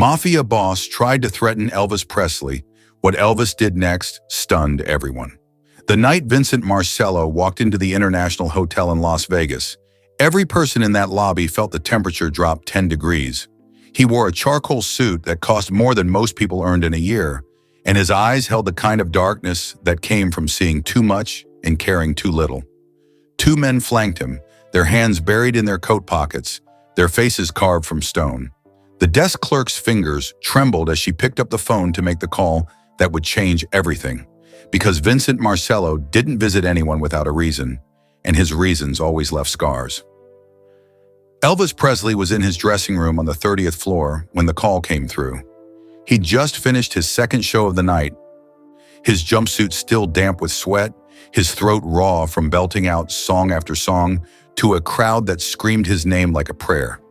Mafia boss tried to threaten Elvis Presley. What Elvis did next stunned everyone. The night Vincent Marcello walked into the International Hotel in Las Vegas, every person in that lobby felt the temperature drop 10 degrees. He wore a charcoal suit that cost more than most people earned in a year, and his eyes held the kind of darkness that came from seeing too much and caring too little. Two men flanked him, their hands buried in their coat pockets, their faces carved from stone. The desk clerk's fingers trembled as she picked up the phone to make the call that would change everything. Because Vincent Marcello didn't visit anyone without a reason, and his reasons always left scars. Elvis Presley was in his dressing room on the 30th floor when the call came through. He'd just finished his second show of the night, his jumpsuit still damp with sweat, his throat raw from belting out song after song to a crowd that screamed his name like a prayer.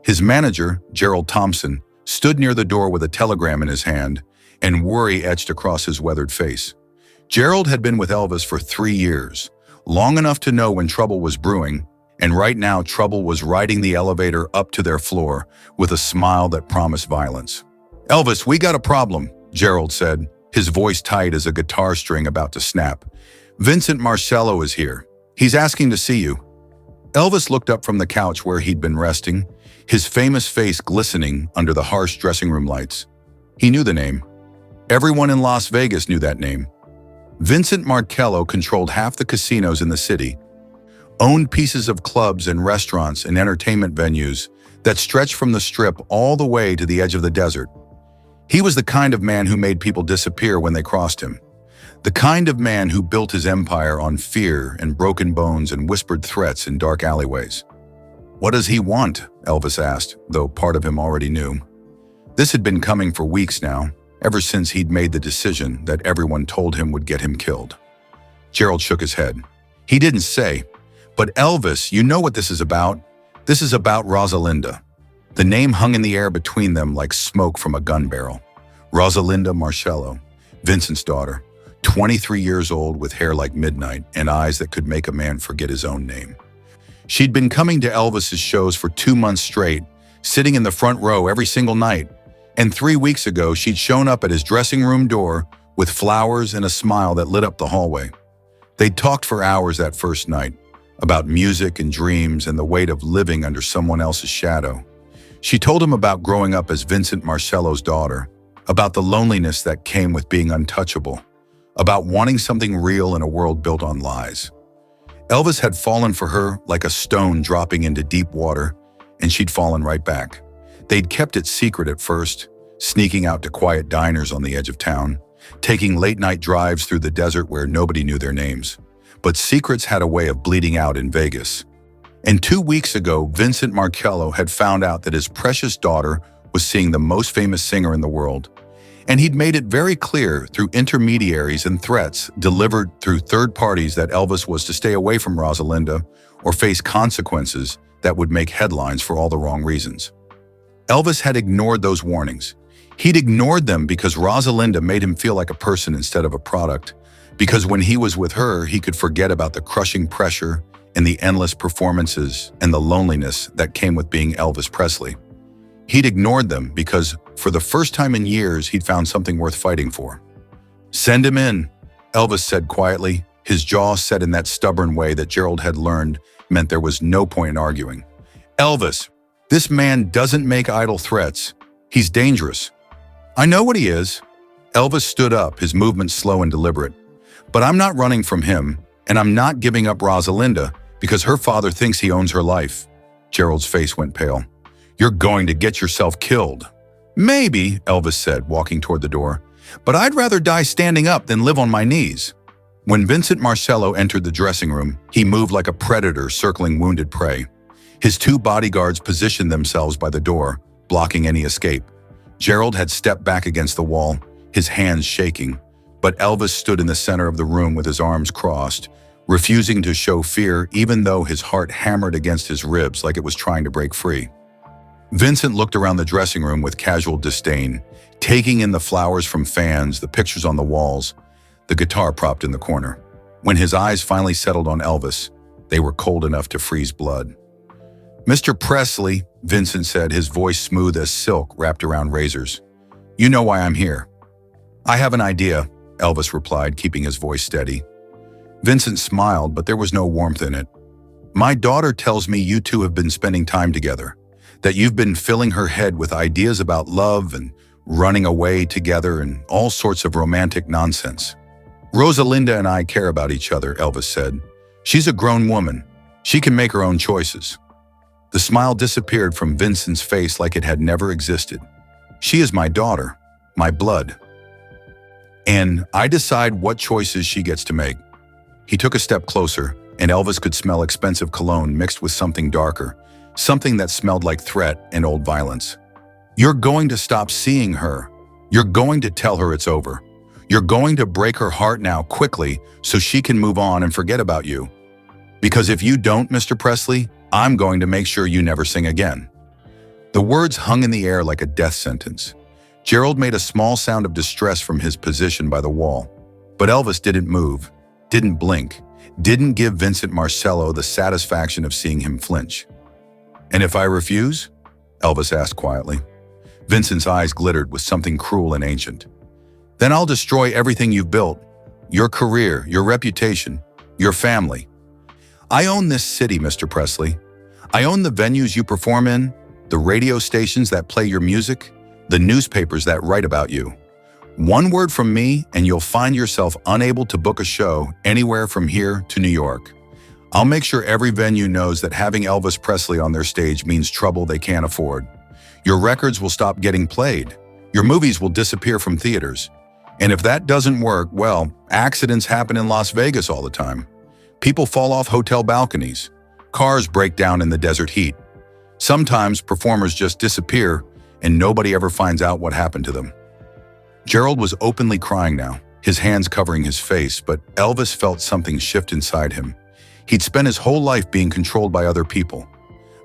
His manager, Gerald Thompson, stood near the door with a telegram in his hand, and worry etched across his weathered face. Gerald had been with Elvis for 3 years, long enough to know when trouble was brewing, and right now trouble was riding the elevator up to their floor with a smile that promised violence. "Elvis, we got a problem," Gerald said, his voice tight as a guitar string about to snap. "Vincent Marcello is here. He's asking to see you." Elvis looked up from the couch where he'd been resting, his famous face glistening under the harsh dressing room lights. He knew the name. Everyone in Las Vegas knew that name. Vincent Marcello controlled half the casinos in the city, owned pieces of clubs and restaurants and entertainment venues that stretched from the Strip all the way to the edge of the desert. He was the kind of man who made people disappear when they crossed him. The kind of man who built his empire on fear and broken bones and whispered threats in dark alleyways. "What does he want?" Elvis asked, though part of him already knew. This had been coming for weeks now, ever since he'd made the decision that everyone told him would get him killed. Gerald shook his head. He didn't say, "But Elvis, you know what this is about. This is about Rosalinda." The name hung in the air between them like smoke from a gun barrel. Rosalinda Marcello, Vincent's daughter, 23 years old with hair like midnight and eyes that could make a man forget his own name. She'd been coming to Elvis's shows for 2 months straight, sitting in the front row every single night. And 3 weeks ago, she'd shown up at his dressing room door with flowers and a smile that lit up the hallway. They'd talked for hours that first night, about music and dreams and the weight of living under someone else's shadow. She told him about growing up as Vincent Marcello's daughter, about the loneliness that came with being untouchable, about wanting something real in a world built on lies. Elvis had fallen for her like a stone dropping into deep water, and she'd fallen right back. They'd kept it secret at first, sneaking out to quiet diners on the edge of town, taking late-night drives through the desert where nobody knew their names. But secrets had a way of bleeding out in Vegas. And 2 weeks ago, Vincent Marcello had found out that his precious daughter was seeing the most famous singer in the world. And he'd made it very clear through intermediaries and threats delivered through third parties that Elvis was to stay away from Rosalinda or face consequences that would make headlines for all the wrong reasons. Elvis had ignored those warnings. He'd ignored them because Rosalinda made him feel like a person instead of a product, because when he was with her, he could forget about the crushing pressure and the endless performances and the loneliness that came with being Elvis Presley. He'd ignored them because, for the first time in years, he'd found something worth fighting for. "Send him in," Elvis said quietly, his jaw set in that stubborn way that Gerald had learned meant there was no point in arguing. "Elvis, this man doesn't make idle threats. He's dangerous." "I know what he is." Elvis stood up, his movements slow and deliberate. "But I'm not running from him, and I'm not giving up Rosalinda because her father thinks he owns her life." Gerald's face went pale. "You're going to get yourself killed." "Maybe," Elvis said, walking toward the door, "but I'd rather die standing up than live on my knees." When Vincent Marcello entered the dressing room, he moved like a predator circling wounded prey. His 2 bodyguards positioned themselves by the door, blocking any escape. Gerald had stepped back against the wall, his hands shaking, but Elvis stood in the center of the room with his arms crossed, refusing to show fear even though his heart hammered against his ribs like it was trying to break free. Vincent looked around the dressing room with casual disdain, taking in the flowers from fans, the pictures on the walls, the guitar propped in the corner. When his eyes finally settled on Elvis, they were cold enough to freeze blood. "Mr. Presley," Vincent said, his voice smooth as silk wrapped around razors. "You know why I'm here." "I have an idea," Elvis replied, keeping his voice steady. Vincent smiled, but there was no warmth in it. "My daughter tells me you two have been spending time together, that you've been filling her head with ideas about love and running away together and all sorts of romantic nonsense." "Rosalinda and I care about each other," Elvis said. "She's a grown woman. She can make her own choices." The smile disappeared from Vincent's face like it had never existed. "She is my daughter, my blood. And I decide what choices she gets to make." He took a step closer, and Elvis could smell expensive cologne mixed with something darker, something that smelled like threat and old violence. "You're going to stop seeing her. You're going to tell her it's over. You're going to break her heart now quickly so she can move on and forget about you. Because if you don't, Mr. Presley, I'm going to make sure you never sing again." The words hung in the air like a death sentence. Gerald made a small sound of distress from his position by the wall. But Elvis didn't move, didn't blink, didn't give Vincent Marcello the satisfaction of seeing him flinch. "And if I refuse?" Elvis asked quietly. Vincent's eyes glittered with something cruel and ancient. "Then I'll destroy everything you've built, your career, your reputation, your family. I own this city, Mr. Presley. I own the venues you perform in, the radio stations that play your music, the newspapers that write about you. One word from me and you'll find yourself unable to book a show anywhere from here to New York. I'll make sure every venue knows that having Elvis Presley on their stage means trouble they can't afford. Your records will stop getting played. Your movies will disappear from theaters. And if that doesn't work, well, accidents happen in Las Vegas all the time. People fall off hotel balconies. Cars break down in the desert heat. Sometimes performers just disappear and nobody ever finds out what happened to them." Gerald was openly crying now, his hands covering his face, but Elvis felt something shift inside him. He'd spent his whole life being controlled by other people,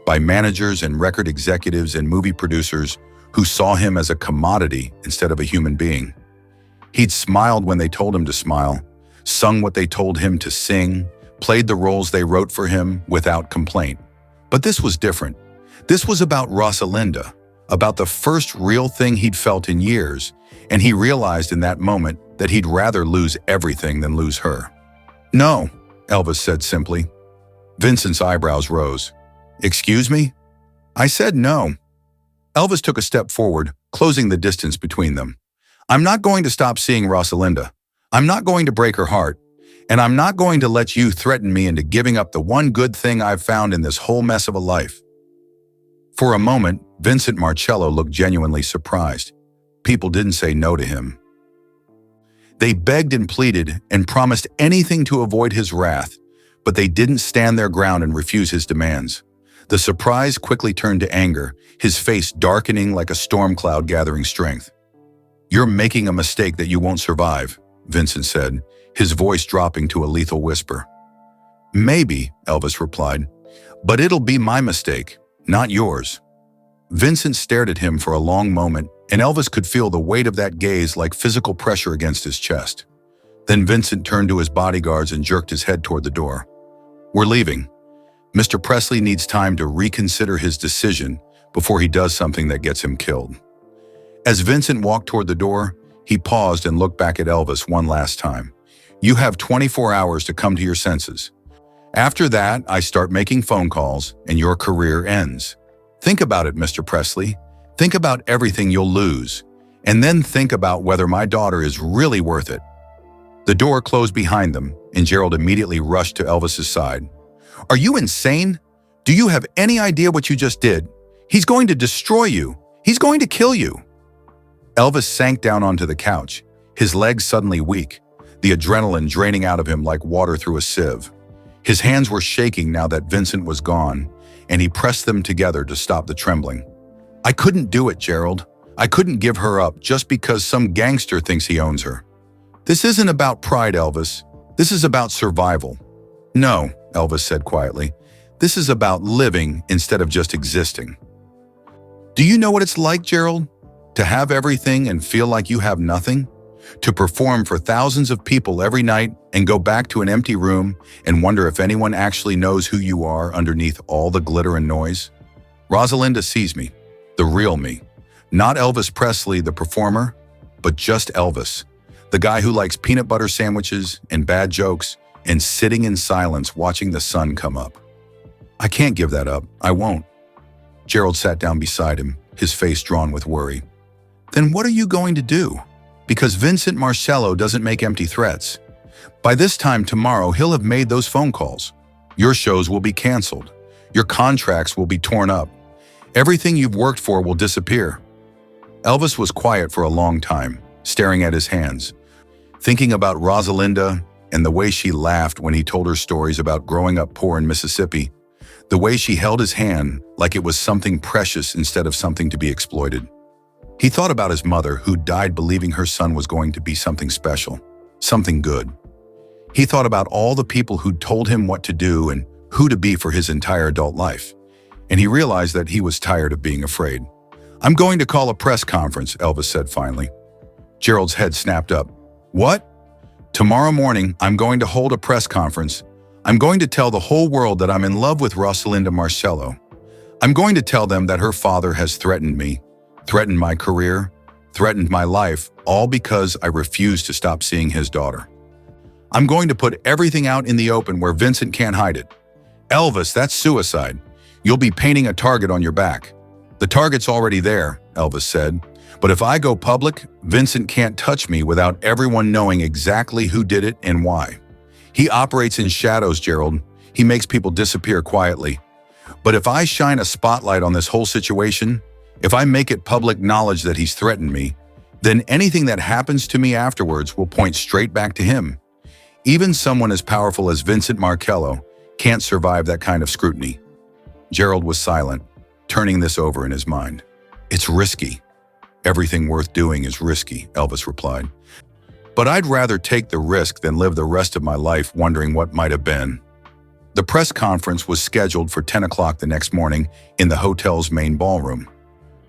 by managers and record executives and movie producers who saw him as a commodity instead of a human being. He'd smiled when they told him to smile, sung what they told him to sing, played the roles they wrote for him without complaint. But this was different. This was about Rosalinda, about the first real thing he'd felt in years, and he realized in that moment that he'd rather lose everything than lose her. "No," Elvis said simply. Vincent's eyebrows rose. "Excuse me?" "I said no." Elvis took a step forward, closing the distance between them. "I'm not going to stop seeing Rosalinda. I'm not going to break her heart. And I'm not going to let you threaten me into giving up the one good thing I've found in this whole mess of a life." For a moment, Vincent Marcello looked genuinely surprised. People didn't say no to him. They begged and pleaded and promised anything to avoid his wrath, but they didn't stand their ground and refuse his demands. The surprise quickly turned to anger, his face darkening like a storm cloud gathering strength. "You're making a mistake that you won't survive," Vincent said, his voice dropping to a lethal whisper. "Maybe," Elvis replied, "but it'll be my mistake, not yours." Vincent stared at him for a long moment, and Elvis could feel the weight of that gaze like physical pressure against his chest. Then Vincent turned to his bodyguards and jerked his head toward the door. "We're leaving. Mr. Presley needs time to reconsider his decision before he does something that gets him killed." As Vincent walked toward the door, he paused and looked back at Elvis one last time. "You have 24 hours to come to your senses. After that, I start making phone calls and your career ends. Think about it, Mr. Presley. Think about everything you'll lose, and then think about whether my daughter is really worth it." The door closed behind them, and Gerald immediately rushed to Elvis's side. "Are you insane? Do you have any idea what you just did? He's going to destroy you. He's going to kill you." Elvis sank down onto the couch, his legs suddenly weak, the adrenaline draining out of him like water through a sieve. His hands were shaking now that Vincent was gone, and he pressed them together to stop the trembling. "I couldn't do it, Gerald. I couldn't give her up just because some gangster thinks he owns her. This isn't about pride, Elvis. This is about survival." "No," Elvis said quietly. "This is about living instead of just existing." "Do you know what it's like, Gerald? To have everything and feel like you have nothing? To perform for thousands of people every night and go back to an empty room and wonder if anyone actually knows who you are underneath all the glitter and noise?" Rosalinda sees me, the real me. Not Elvis Presley, the performer, but just Elvis, the guy who likes peanut butter sandwiches and bad jokes and sitting in silence watching the sun come up. I can't give that up. I won't. Gerald sat down beside him, his face drawn with worry. Then what are you going to do? Because Vincent Marcello doesn't make empty threats. By this time tomorrow, he'll have made those phone calls. Your shows will be canceled. Your contracts will be torn up. Everything you've worked for will disappear. Elvis was quiet for a long time, staring at his hands, thinking about Rosalinda and the way she laughed when he told her stories about growing up poor in Mississippi, the way she held his hand like it was something precious instead of something to be exploited. He thought about his mother, who died believing her son was going to be something special, something good. He thought about all the people who'd told him what to do and who to be for his entire adult life, and he realized that he was tired of being afraid. I'm going to call a press conference, Elvis said finally. Gerald's head snapped up. What? Tomorrow morning, I'm going to hold a press conference. I'm going to tell the whole world that I'm in love with Rosalinda Marcello. I'm going to tell them that her father has threatened me, threatened my career, threatened my life, all because I refuse to stop seeing his daughter. I'm going to put everything out in the open where Vincent can't hide it. Elvis, that's suicide. You'll be painting a target on your back. The target's already there, Elvis said. But if I go public, Vincent can't touch me without everyone knowing exactly who did it and why. He operates in shadows, Gerald. He makes people disappear quietly. But if I shine a spotlight on this whole situation, if I make it public knowledge that he's threatened me, then anything that happens to me afterwards will point straight back to him. Even someone as powerful as Vincent Marcello can't survive that kind of scrutiny. Gerald was silent, turning this over in his mind. It's risky. Everything worth doing is risky, Elvis replied. But I'd rather take the risk than live the rest of my life wondering what might have been. The press conference was scheduled for 10 o'clock the next morning in the hotel's main ballroom.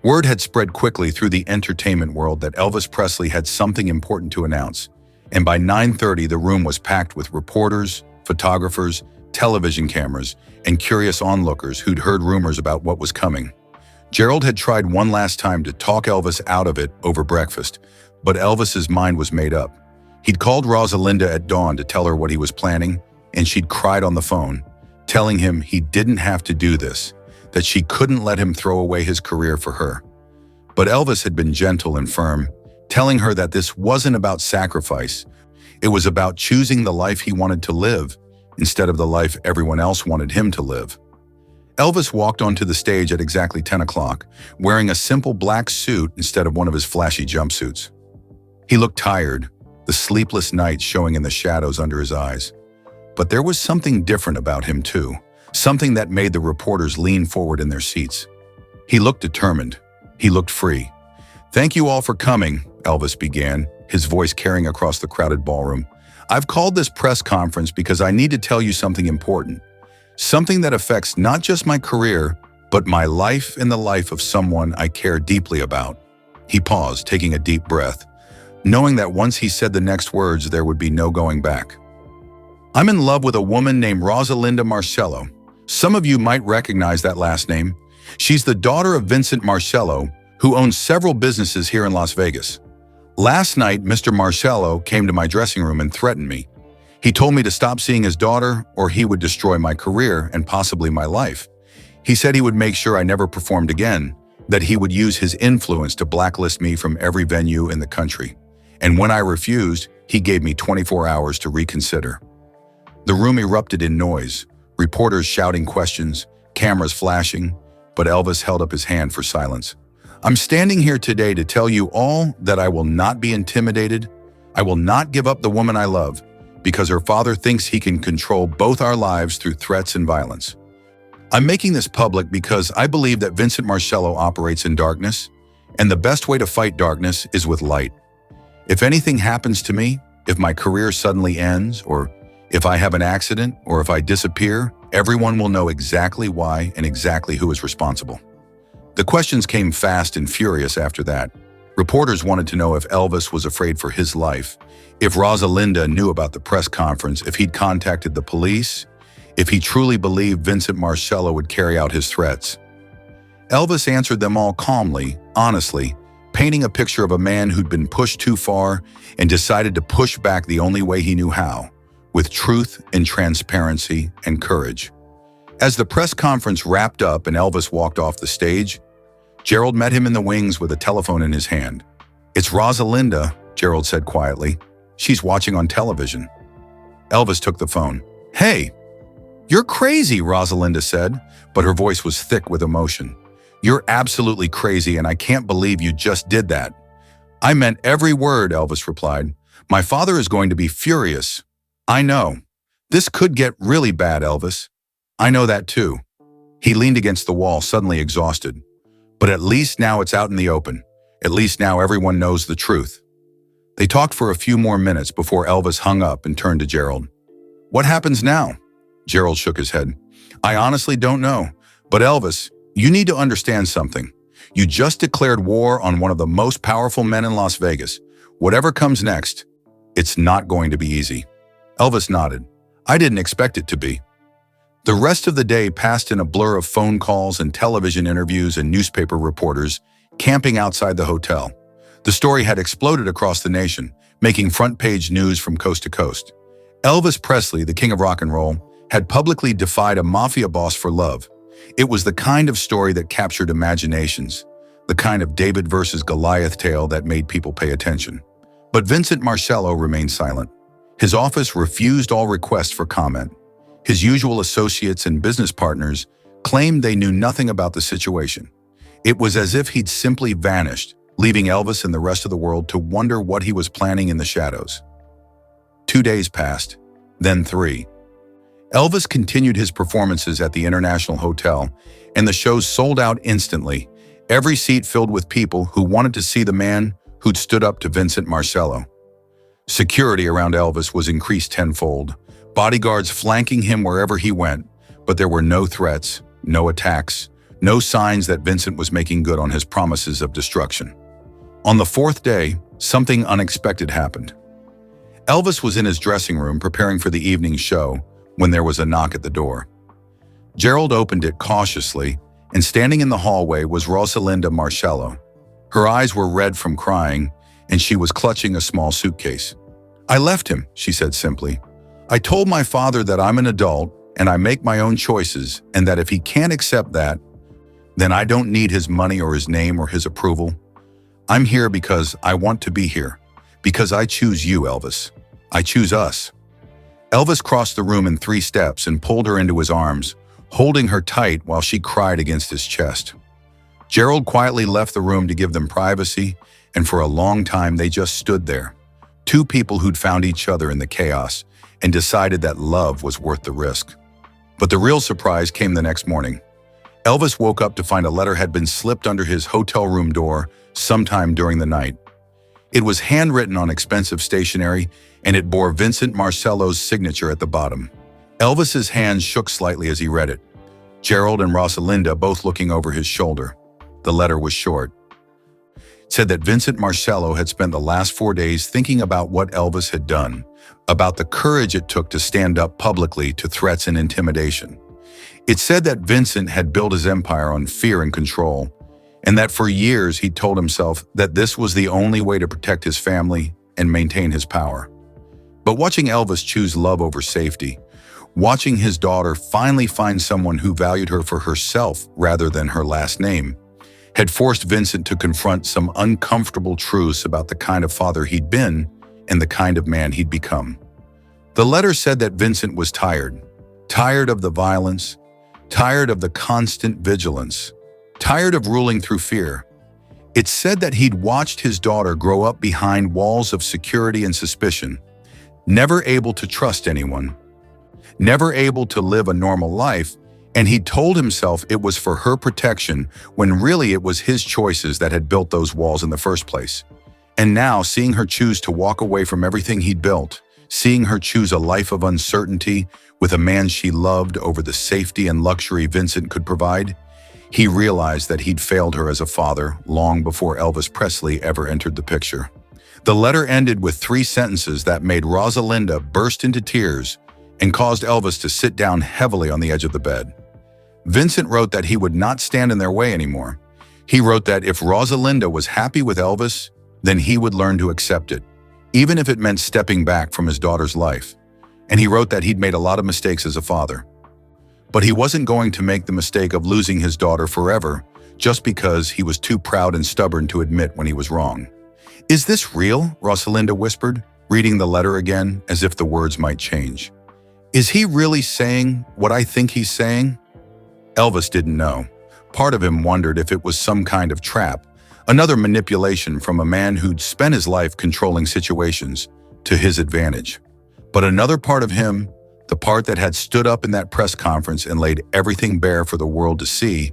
Word had spread quickly through the entertainment world that Elvis Presley had something important to announce, and by 9:30 the room was packed with reporters, photographers, television cameras, and curious onlookers who'd heard rumors about what was coming. Gerald had tried one last time to talk Elvis out of it over breakfast, but Elvis's mind was made up. He'd called Rosalinda at dawn to tell her what he was planning, and she'd cried on the phone, telling him he didn't have to do this, that she couldn't let him throw away his career for her. But Elvis had been gentle and firm, telling her that this wasn't about sacrifice. It was about choosing the life he wanted to live instead of the life everyone else wanted him to live. Elvis walked onto the stage at exactly 10 o'clock, wearing a simple black suit instead of one of his flashy jumpsuits. He looked tired, the sleepless nights showing in the shadows under his eyes. But there was something different about him too, something that made the reporters lean forward in their seats. He looked determined. He looked free. Thank you all for coming, Elvis began, his voice carrying across the crowded ballroom. I've called this press conference because I need to tell you something important. Something that affects not just my career, but my life and the life of someone I care deeply about. He paused, taking a deep breath, knowing that once he said the next words, there would be no going back. I'm in love with a woman named Rosalinda Marcello. Some of you might recognize that last name. She's the daughter of Vincent Marcello, who owns several businesses here in Las Vegas. Last night, Mr. Marcello came to my dressing room and threatened me. He told me to stop seeing his daughter or he would destroy my career and possibly my life. He said he would make sure I never performed again, that he would use his influence to blacklist me from every venue in the country. And when I refused, he gave me 24 hours to reconsider. The room erupted in noise, reporters shouting questions, cameras flashing, but Elvis held up his hand for silence. I'm standing here today to tell you all that I will not be intimidated. I will not give up the woman I love, because her father thinks he can control both our lives through threats and violence. I'm making this public because I believe that Vincent Marcello operates in darkness, and the best way to fight darkness is with light. If anything happens to me, if my career suddenly ends, or if I have an accident, or if I disappear, everyone will know exactly why and exactly who is responsible. The questions came fast and furious after that. Reporters wanted to know if Elvis was afraid for his life, if Rosalinda knew about the press conference, if he'd contacted the police, if he truly believed Vincent Marcello would carry out his threats. Elvis answered them all calmly, honestly, painting a picture of a man who'd been pushed too far and decided to push back the only way he knew how, with truth and transparency and courage. As the press conference wrapped up and Elvis walked off the stage, Gerald met him in the wings with a telephone in his hand. "It's Rosalinda," Gerald said quietly. "She's watching on television." Elvis took the phone. "Hey, you're crazy," Rosalinda said, but her voice was thick with emotion. "You're absolutely crazy, and I can't believe you just did that." "I meant every word," Elvis replied. "My father is going to be furious." "I know. This could get really bad, Elvis." "I know that too." He leaned against the wall, suddenly exhausted. "But at least now it's out in the open. At least now everyone knows the truth." They talked for a few more minutes before Elvis hung up and turned to Gerald. "What happens now?" Gerald shook his head. "I honestly don't know. But Elvis, you need to understand something. You just declared war on one of the most powerful men in Las Vegas. Whatever comes next, it's not going to be easy." Elvis nodded. "I didn't expect it to be." The rest of the day passed in a blur of phone calls and television interviews and newspaper reporters camping outside the hotel. The story had exploded across the nation, making front-page news from coast to coast. Elvis Presley, the king of rock and roll, had publicly defied a mafia boss for love. It was the kind of story that captured imaginations, the kind of David versus Goliath tale that made people pay attention. But Vincent Marcello remained silent. His office refused all requests for comment. His usual associates and business partners claimed they knew nothing about the situation. It was as if he'd simply vanished, leaving Elvis and the rest of the world to wonder what he was planning in the shadows. 2 days passed, then 3. Elvis continued his performances at the International Hotel, and the shows sold out instantly, every seat filled with people who wanted to see the man who'd stood up to Vincent Marcello. Security around Elvis was increased tenfold, bodyguards flanking him wherever he went, but there were no threats, no attacks, no signs that Vincent was making good on his promises of destruction. On the 4th day, something unexpected happened. Elvis was in his dressing room preparing for the evening show when there was a knock at the door. Gerald opened it cautiously, and standing in the hallway was Rosalinda Marcello. Her eyes were red from crying, and she was clutching a small suitcase. "I left him," she said simply. "I told my father that I'm an adult and I make my own choices, and that if he can't accept that, then I don't need his money or his name or his approval. I'm here because I want to be here, because I choose you, Elvis. I choose us." Elvis crossed the room in 3 steps and pulled her into his arms, holding her tight while she cried against his chest. Gerald quietly left the room to give them privacy, and for a long time they just stood there, 2 people who'd found each other in the chaos and decided that love was worth the risk. But the real surprise came the next morning. Elvis woke up to find a letter had been slipped under his hotel room door sometime during the night. It was handwritten on expensive stationery, and it bore Vincent Marcello's signature at the bottom. Elvis's hands shook slightly as he read it, Gerald and Rosalinda both looking over his shoulder. The letter was short. It said that Vincent Marcello had spent the last 4 days thinking about what Elvis had done, about the courage it took to stand up publicly to threats and intimidation. It said that Vincent had built his empire on fear and control, and that for years he told himself that this was the only way to protect his family and maintain his power. But watching Elvis choose love over safety, watching his daughter finally find someone who valued her for herself rather than her last name, had forced Vincent to confront some uncomfortable truths about the kind of father he'd been and the kind of man he'd become. The letter said that Vincent was tired of the violence, tired of the constant vigilance, tired of ruling through fear. It said that he'd watched his daughter grow up behind walls of security and suspicion, never able to trust anyone, never able to live a normal life, and he told himself it was for her protection when really it was his choices that had built those walls in the first place. And now, seeing her choose to walk away from everything he'd built, seeing her choose a life of uncertainty with a man she loved over the safety and luxury Vincent could provide, he realized that he'd failed her as a father long before Elvis Presley ever entered the picture. The letter ended with 3 sentences that made Rosalinda burst into tears and caused Elvis to sit down heavily on the edge of the bed. Vincent wrote that he would not stand in their way anymore. He wrote that if Rosalinda was happy with Elvis, then he would learn to accept it, even if it meant stepping back from his daughter's life. And he wrote that he'd made a lot of mistakes as a father. But he wasn't going to make the mistake of losing his daughter forever just because he was too proud and stubborn to admit when he was wrong. "Is this real?" Rosalinda whispered, reading the letter again as if the words might change. "Is he really saying what I think he's saying?" Elvis didn't know. Part of him wondered if it was some kind of trap, another manipulation from a man who'd spent his life controlling situations to his advantage. But another part of him, the part that had stood up in that press conference and laid everything bare for the world to see,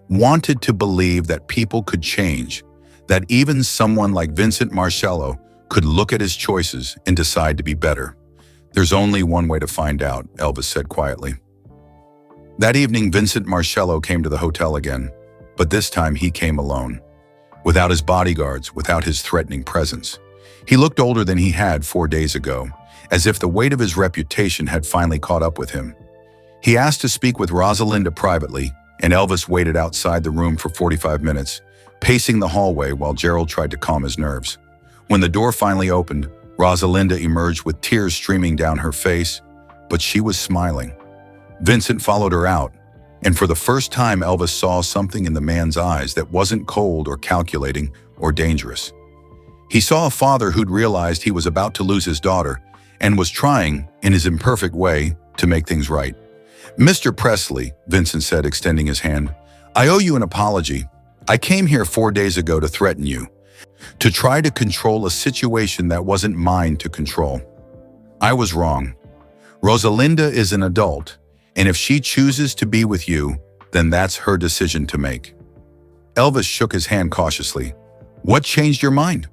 wanted to believe that people could change, that even someone like Vincent Marcello could look at his choices and decide to be better. "There's only one way to find out," Elvis said quietly. That evening, Vincent Marcello came to the hotel again, but this time he came alone, without his bodyguards, without his threatening presence. He looked older than he had 4 days ago, as if the weight of his reputation had finally caught up with him. He asked to speak with Rosalinda privately, and Elvis waited outside the room for 45 minutes, pacing the hallway while Gerald tried to calm his nerves. When the door finally opened, Rosalinda emerged with tears streaming down her face, but she was smiling. Vincent followed her out, and for the first time Elvis saw something in the man's eyes that wasn't cold or calculating or dangerous. He saw a father who'd realized he was about to lose his daughter and was trying, in his imperfect way, to make things right. "Mr. Presley," Vincent said, extending his hand, "I owe you an apology. I came here 4 days ago to threaten you, to try to control a situation that wasn't mine to control. I was wrong. Rosalinda is an adult, and if she chooses to be with you, then that's her decision to make." Elvis shook his hand cautiously. "What changed your mind?"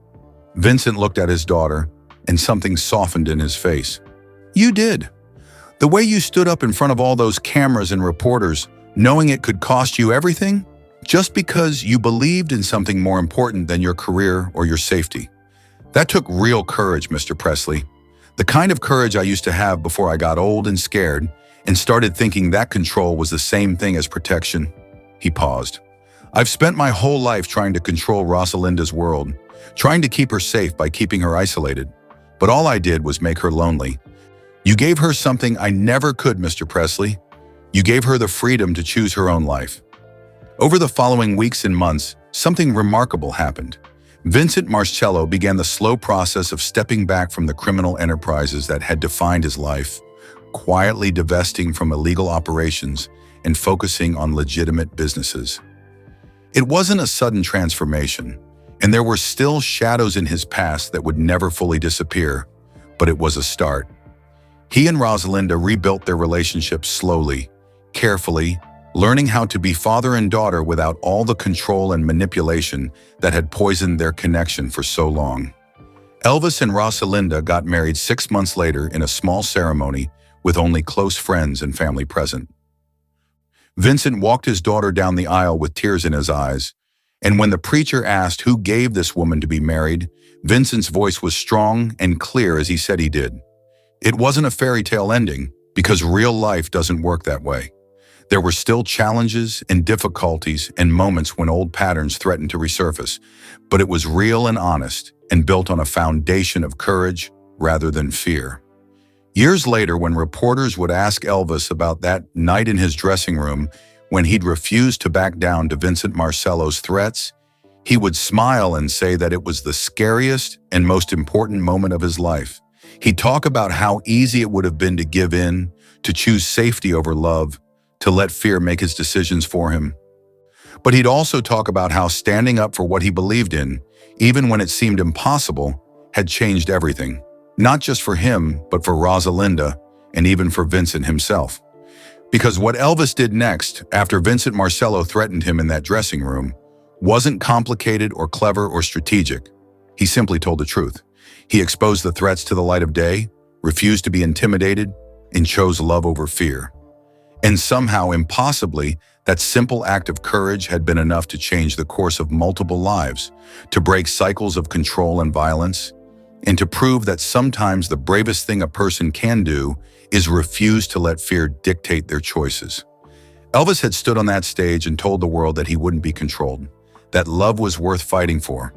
Vincent looked at his daughter, and something softened in his face. "You did. The way you stood up in front of all those cameras and reporters, knowing it could cost you everything, just because you believed in something more important than your career or your safety. That took real courage, Mr. Presley. The kind of courage I used to have before I got old and scared and started thinking that control was the same thing as protection." He paused. "I've spent my whole life trying to control Rosalinda's world, trying to keep her safe by keeping her isolated. But all I did was make her lonely. You gave her something I never could, Mr. Presley. You gave her the freedom to choose her own life." Over the following weeks and months, something remarkable happened. Vincent Marcello began the slow process of stepping back from the criminal enterprises that had defined his life, quietly divesting from illegal operations and focusing on legitimate businesses. It wasn't a sudden transformation, and there were still shadows in his past that would never fully disappear, but it was a start. He and Rosalinda rebuilt their relationship slowly, carefully, learning how to be father and daughter without all the control and manipulation that had poisoned their connection for so long. Elvis and Rosalinda got married 6 months later in a small ceremony with only close friends and family present. Vincent walked his daughter down the aisle with tears in his eyes, and when the preacher asked who gave this woman to be married, Vincent's voice was strong and clear as he said he did. It wasn't a fairy tale ending, because real life doesn't work that way. There were still challenges and difficulties and moments when old patterns threatened to resurface, but it was real and honest and built on a foundation of courage rather than fear. Years later, when reporters would ask Elvis about that night in his dressing room when he'd refused to back down to Vincent Marcello's threats, he would smile and say that it was the scariest and most important moment of his life. He'd talk about how easy it would have been to give in, to choose safety over love, to let fear make his decisions for him. But he'd also talk about how standing up for what he believed in, even when it seemed impossible, had changed everything. Not just for him, but for Rosalinda, and even for Vincent himself. Because what Elvis did next, after Vincent Marcello threatened him in that dressing room, wasn't complicated or clever or strategic. He simply told the truth. He exposed the threats to the light of day, refused to be intimidated, and chose love over fear. And somehow, impossibly, that simple act of courage had been enough to change the course of multiple lives, to break cycles of control and violence, and to prove that sometimes the bravest thing a person can do is refuse to let fear dictate their choices. Elvis had stood on that stage and told the world that he wouldn't be controlled, that love was worth fighting for,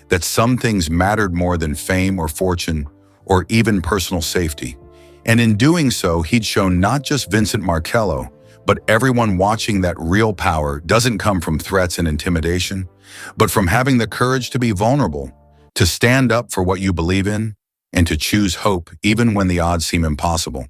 that some things mattered more than fame or fortune or even personal safety. And in doing so, he'd shown not just Vincent Marcello, but everyone watching that real power doesn't come from threats and intimidation, but from having the courage to be vulnerable, to stand up for what you believe in, and to choose hope even when the odds seem impossible.